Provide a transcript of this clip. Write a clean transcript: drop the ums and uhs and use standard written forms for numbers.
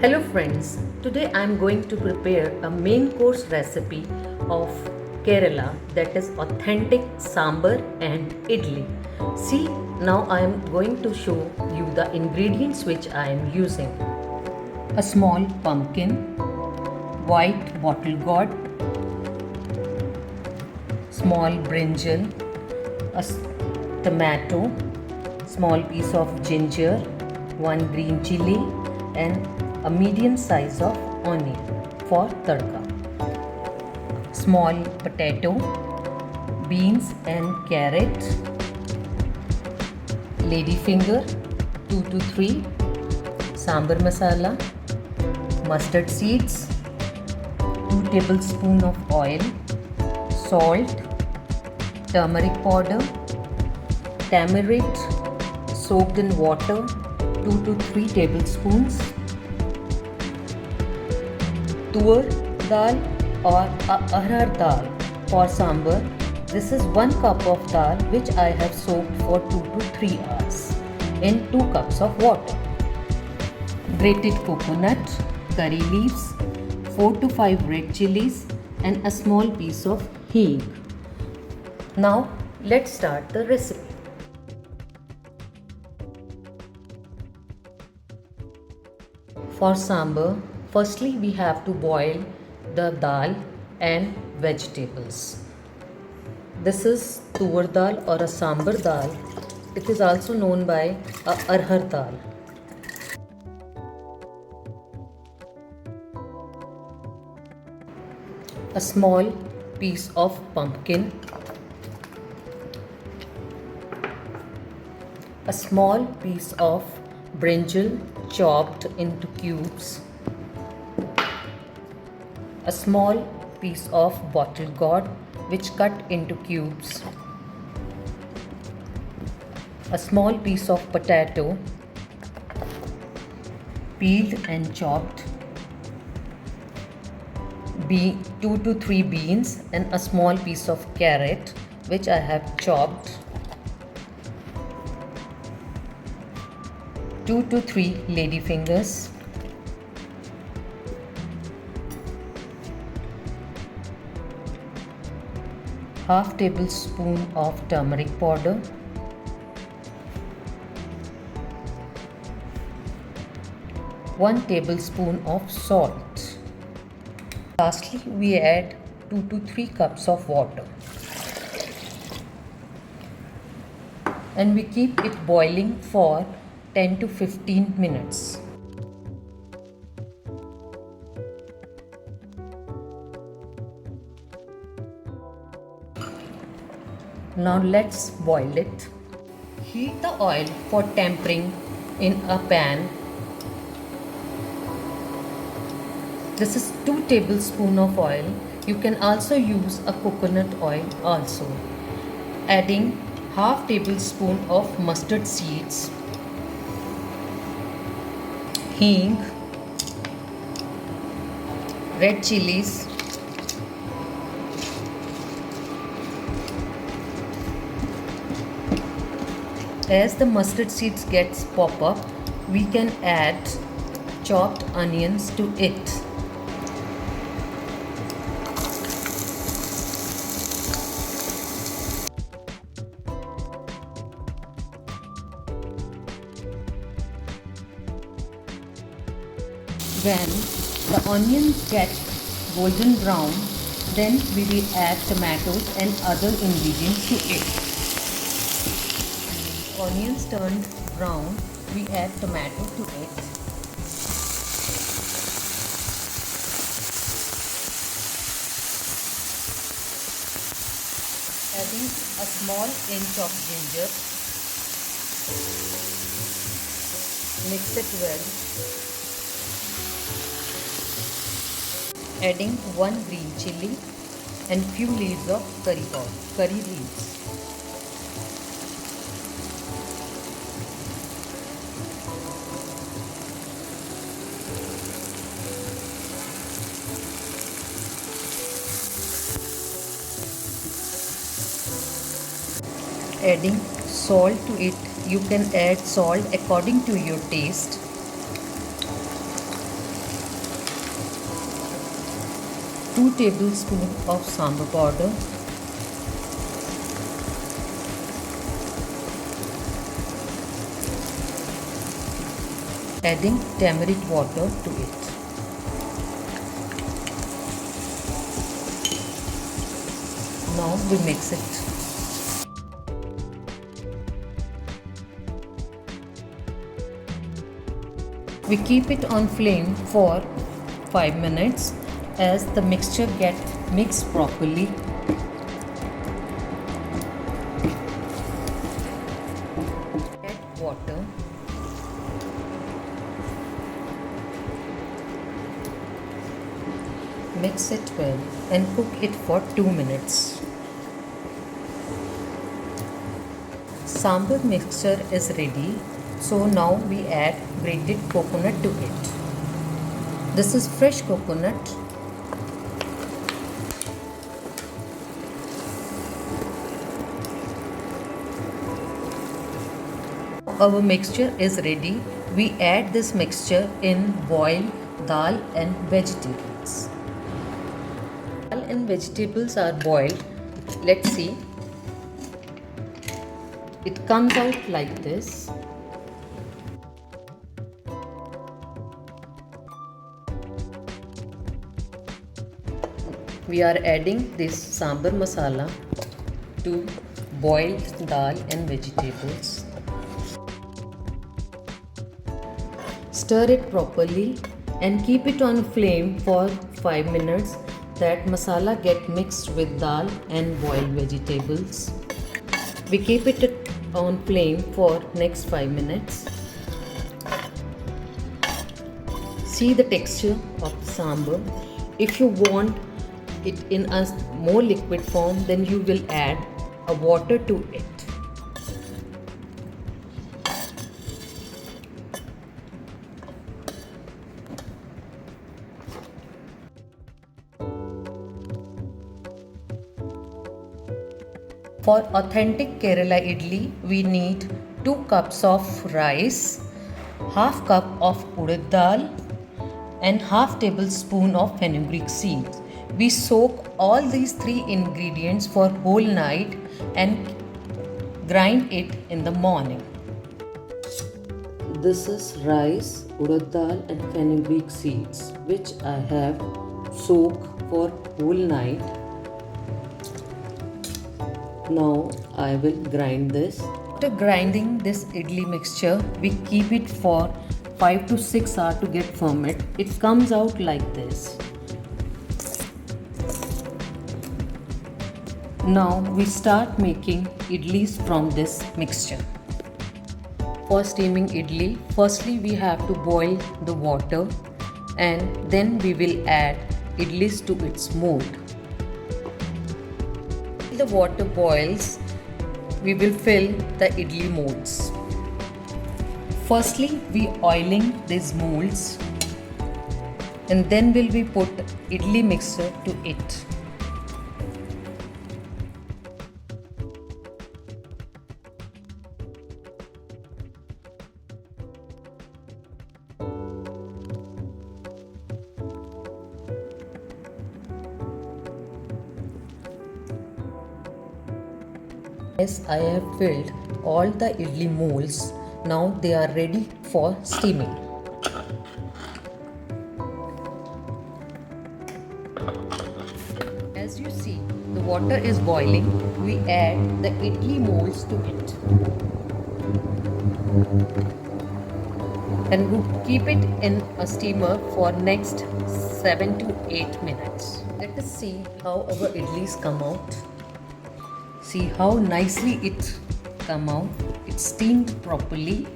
Hello friends, today I am going to prepare a main course recipe of Kerala, that is authentic sambar and idli. See, now I am going to show you the ingredients which I am using. A small pumpkin, white bottle gourd, small brinjal, tomato, small piece of ginger, one green chili and a medium size of onion for tadka. Small potato, beans and carrot, ladyfinger 2 to 3, sambar masala, mustard seeds, 2 tablespoons of oil, salt, turmeric powder, tamarind soaked in water 2 to 3 tablespoons, tur dal or arhar dal for sambar. This is 1 cup of dal which I have soaked for 2 to 3 hours in 2 cups of water. Grated coconut, curry leaves, 4 to 5 red chilies and a small piece of hing. Now let's start the recipe. For sambar, firstly we have to boil the dal and vegetables. This is tur dal or a sambar dal. It is also known by a arhar dal. A small piece of pumpkin, a small piece of brinjal chopped into cubes, a small piece of bottle gourd which cut into cubes, a small piece of potato peeled and chopped, 2 to 3 beans and a small piece of carrot which I have chopped, 2 to 3 ladyfingers, half tablespoon of turmeric powder, 1 tablespoon of salt. Lastly, we add 2 to 3 cups of water and we keep it boiling for 10 to 15 minutes. Now let's boil it. Heat the oil for tempering in a pan. This is 2 tablespoons of oil. You can also use a coconut oil also. Adding half tablespoon of mustard seeds, hing, red chilies, as the mustard seeds gets pop up, we can add chopped onions to it. When the onions get golden brown, then we will add tomatoes and other ingredients to it. Onions turned brown, we add tomato to it. Adding a small inch of ginger. Mix it well. Adding 1 green chili and few leaves of curry leaves. Adding salt to it. You can add salt according to your taste. 2 tablespoons of sambar powder, adding tamarind water to it. Now we mix it. We keep it on flame for 5 minutes as the mixture gets mixed properly. Add water. Mix it well and cook it for 2 minutes. Sambar mixture is ready, so now we add grated coconut to it. This is fresh coconut. Our mixture is ready. We add this mixture in boiled dal and vegetables. Dal and vegetables are boiled. Let's see. It comes out like this. We are adding this sambar masala to boiled dal and vegetables. Stir it properly and keep it on flame for 5 minutes that masala get mixed with dal and boiled vegetables. We keep it on flame for next 5 minutes. See the texture of the sambar. If you want it in a more liquid form, then you will add a water to it. For authentic Kerala idli, we need 2 cups of rice, half cup of urad dal and half tablespoon of fenugreek seeds. We soak all these 3 ingredients for whole night and grind it in the morning. This is rice, urad dal and fenugreek seeds which I have soaked for whole night. Now I will grind this. After grinding this idli mixture, we keep it for 5 to 6 hours to get ferment. It comes out like this. Now we start making idlis from this mixture. For steaming idli, firstly we have to boil the water and then we will add idlis to its mold. While the water boils, we will fill the idli molds. Firstly, we oiling these molds and then will we put idli mixture to it. Yes, I have filled all the idli molds. Now they are ready for steaming. As you see, the water is boiling. We add the idli molds to it. And we keep it in a steamer for next 7 to 8 minutes. Let us see how our idlis come out. See how nicely it come out. It's steamed properly.